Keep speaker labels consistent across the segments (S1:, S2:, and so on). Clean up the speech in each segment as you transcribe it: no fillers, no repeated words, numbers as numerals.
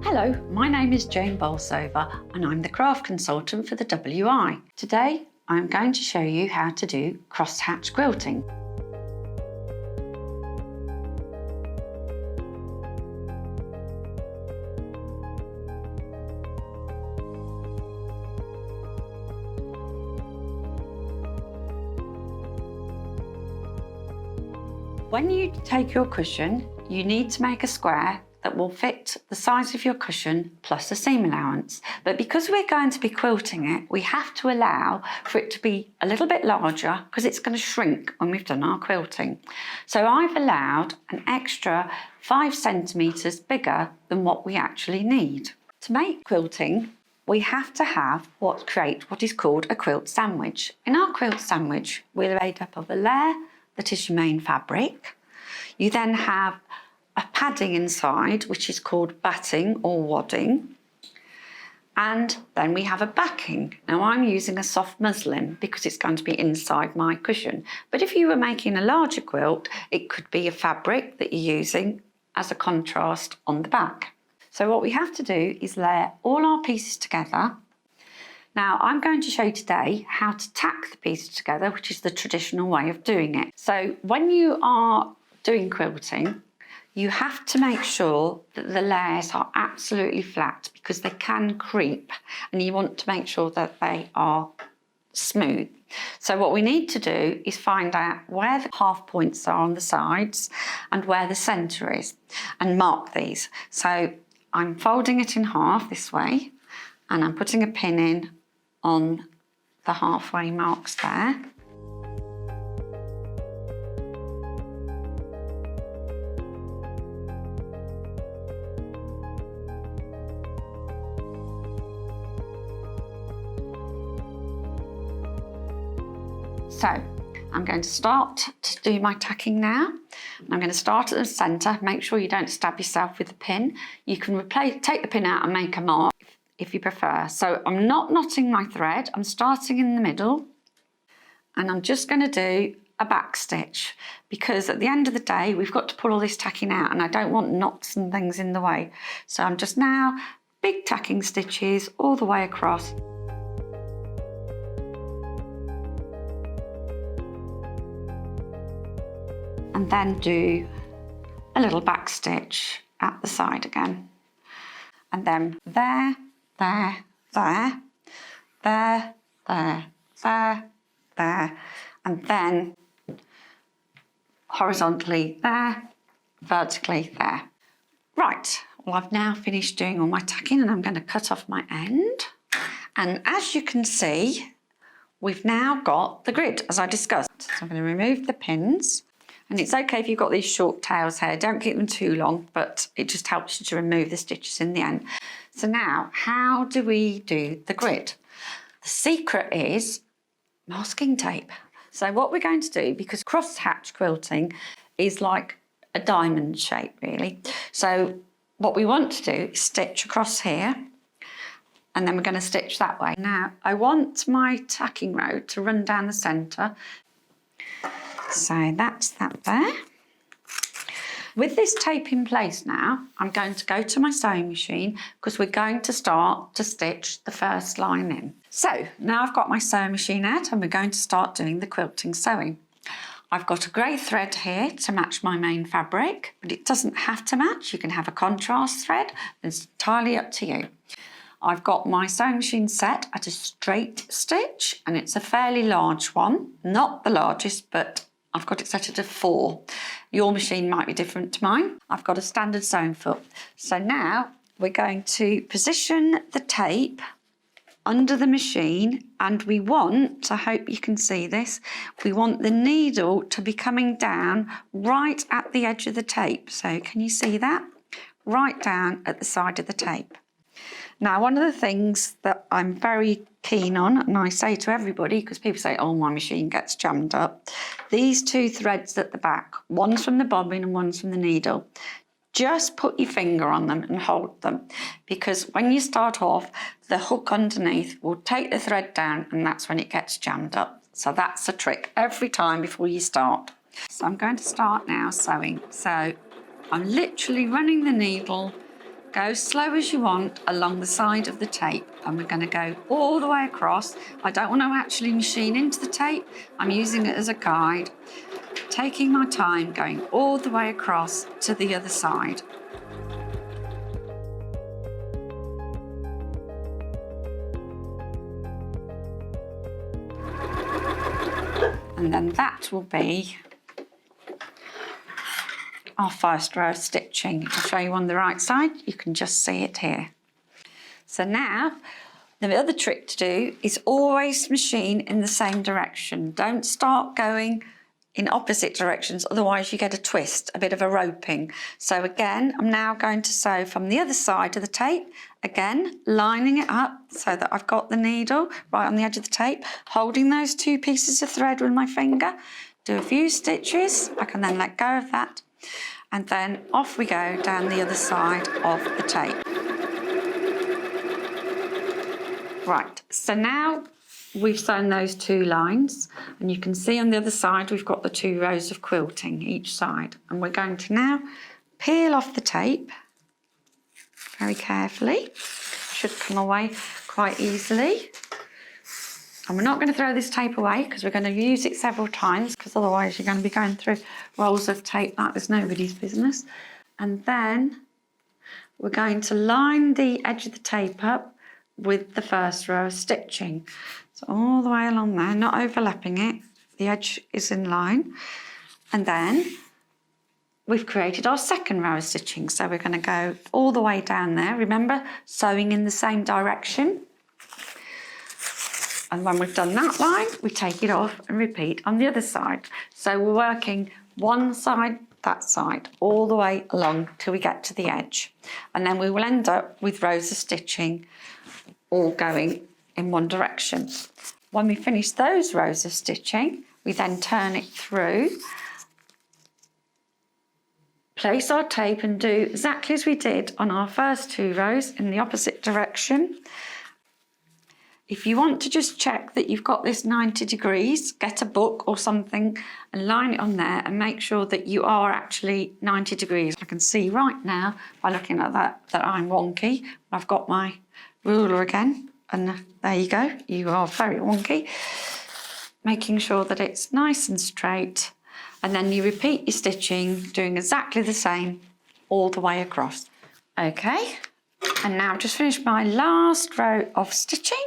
S1: Hello, my name is Jane Bolsover and I'm the craft consultant for the WI. Today I'm going to show you how to do crosshatch quilting. When you take your cushion, you need to make a square that will fit the size of your cushion plus a seam allowance. But because we're going to be quilting it, we have to allow for it to be a little bit larger because it's going to shrink when we've done our quilting. So I've allowed an extra 5 centimetres bigger than what we actually need. To make quilting, we have to create what is called a quilt sandwich. In our quilt sandwich, we're made up of a layer that is your main fabric. You then have a padding inside, which is called batting or wadding. And then we have a backing. Now I'm using a soft muslin because it's going to be inside my cushion. But if you were making a larger quilt, it could be a fabric that you're using as a contrast on the back. So what we have to do is layer all our pieces together. Now I'm going to show you today how to tack the pieces together, which is the traditional way of doing it. So when you are doing quilting, you have to make sure that the layers are absolutely flat because they can creep and you want to make sure that they are smooth. So what we need to do is find out where the half points are on the sides and where the centre is and mark these. So I'm folding it in half this way and I'm putting a pin in on the halfway marks there. So I'm going to start to do my tacking now. I'm going to start at the centre. Make sure you don't stab yourself with the pin. You can take the pin out and make a mark if you prefer. So I'm not knotting my thread. I'm starting in the middle and I'm just going to do a back stitch because at the end of the day we've got to pull all this tacking out and I don't want knots and things in the way. So I'm just now big tacking stitches all the way across. And then do a little back stitch at the side again. And then there, there, there, there, there, there, there, and then horizontally there, vertically there. Right, well I've now finished doing all my tacking and I'm going to cut off my end. And as you can see, we've now got the grid as I discussed. So I'm going to remove the pins. And it's okay if you've got these short tails here, don't keep them too long, but it just helps you to remove the stitches in the end. So now, how do we do the grid? The secret is masking tape. So what we're going to do, because crosshatch quilting is like a diamond shape really. So what we want to do is stitch across here, and then we're going to stitch that way. Now, I want my tacking row to run down the centre. So that's that there. With this tape in place now, I'm going to go to my sewing machine because we're going to start to stitch the first line in. So now I've got my sewing machine out and we're going to start doing the quilting sewing. I've got a grey thread here to match my main fabric, but it doesn't have to match. You can have a contrast thread. It's entirely up to you. I've got my sewing machine set at a straight stitch and it's a fairly large one, not the largest, but I've got it set at a 4. Your machine might be different to mine. I've got a standard sewing foot. So now we're going to position the tape under the machine and we want, I hope you can see this, we want the needle to be coming down right at the edge of the tape. So can you see that? Right down at the side of the tape. Now, one of the things that I'm very keen on, and I say to everybody, because people say, oh, my machine gets jammed up, these 2 threads at the back, one's from the bobbin and one's from the needle. Just put your finger on them and hold them, because when you start off, the hook underneath will take the thread down and that's when it gets jammed up. So that's a trick every time before you start. So I'm going to start now sewing. So I'm literally running the needle go as slow as you want along the side of the tape, and we're going to go all the way across. I don't want to actually machine into the tape. I'm using it as a guide, taking my time, going all the way across to the other side. And then that will be our first row of stitching. I'll show you on the right side, you can just see it here. So now, the other trick to do is always machine in the same direction. Don't start going in opposite directions, otherwise you get a twist, a bit of a roping. So again, I'm now going to sew from the other side of the tape, again, lining it up so that I've got the needle right on the edge of the tape, holding those two pieces of thread with my finger, do a few stitches, I can then let go of that, and then off we go down the other side of the tape. Right, so now we've sewn those two lines, and you can see on the other side we've got the 2 rows of quilting each side, and we're going to now peel off the tape very carefully. Should come away quite easily. And we're not going to throw this tape away because we're going to use it several times, because otherwise you're going to be going through rolls of tape like there's nobody's business. And then we're going to line the edge of the tape up with the first row of stitching. So all the way along there, not overlapping it, the edge is in line. And then we've created our second row of stitching. So we're going to go all the way down there. Remember, sewing in the same direction. And when we've done that line, we take it off and repeat on the other side. So we're working one side, that side, all the way along till we get to the edge. And then we will end up with rows of stitching all going in one direction. When we finish those rows of stitching, we then turn it through, place our tape and do exactly as we did on our first 2 rows in the opposite direction. If you want to just check that you've got this 90 degrees, get a book or something and line it on there and make sure that you are actually 90 degrees. I can see right now by looking at that I'm wonky. I've got my ruler again, and there you go, you are very wonky. Making sure that it's nice and straight, and then you repeat your stitching, doing exactly the same all the way across. Okay, and now I've just finished my last row of stitching.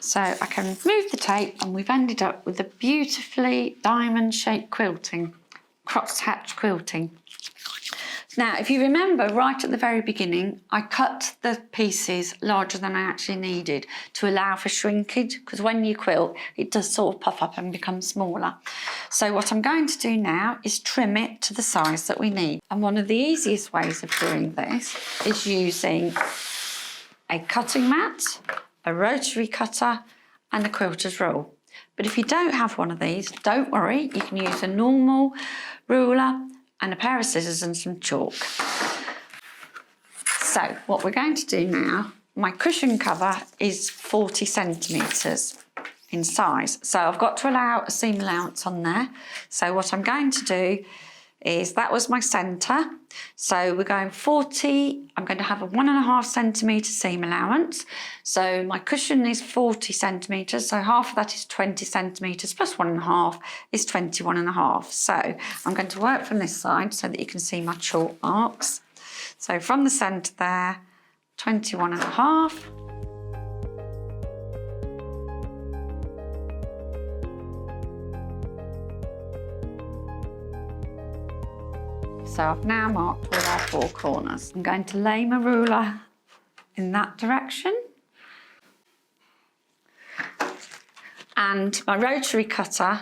S1: So I can move the tape, and we've ended up with a beautifully diamond-shaped quilting, cross-hatch quilting. Now, if you remember right at the very beginning, I cut the pieces larger than I actually needed to allow for shrinkage, because when you quilt, it does sort of puff up and become smaller. So what I'm going to do now is trim it to the size that we need. And one of the easiest ways of doing this is using a cutting mat, a rotary cutter, and a quilter's rule. But if you don't have one of these, don't worry, you can use a normal ruler and a pair of scissors and some chalk. So what we're going to do now, my cushion cover is 40 centimetres in size. So I've got to allow a seam allowance on there. So what I'm going to do is, that was my centre. So we're going 40, I'm going to have a 1.5 centimetre seam allowance. So my cushion is 40 centimetres, so half of that is 20 centimetres plus 1.5 is 21.5. So I'm going to work from this side so that you can see my chalk marks. So from the centre there, 21.5. So I've now marked all our 4 corners. I'm going to lay my ruler in that direction. And my rotary cutter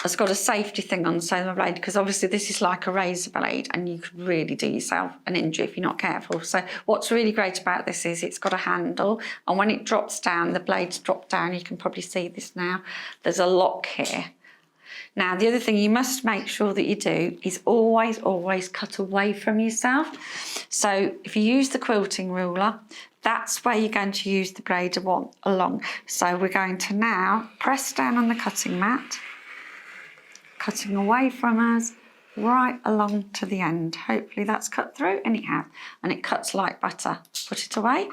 S1: has got a safety thing on the side of my blade, because obviously this is like a razor blade and you could really do yourself an injury if you're not careful. So what's really great about this is it's got a handle, and when it drops down, the blades drop down. You can probably see this now. There's a lock here. Now, the other thing you must make sure that you do is always cut away from yourself. So if you use the quilting ruler, that's where you're going to use the blade along. So we're going to now press down on the cutting mat, cutting away from us, right along to the end. Hopefully that's cut through, and it has, and it cuts like butter. Put it away,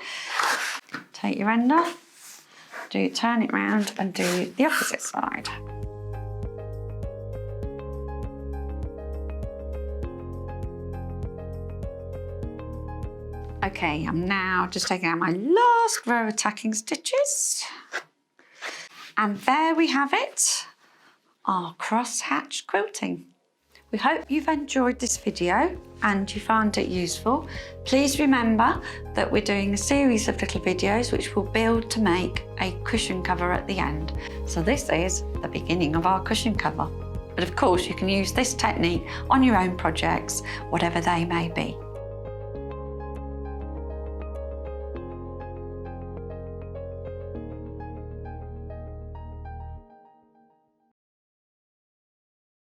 S1: take your end off, turn it round and do the opposite side. Okay, I'm now just taking out my last row of tacking stitches. And there we have it, our cross-hatch quilting. We hope you've enjoyed this video and you found it useful. Please remember that we're doing a series of little videos which will build to make a cushion cover at the end. So this is the beginning of our cushion cover. But of course you can use this technique on your own projects, whatever they may be.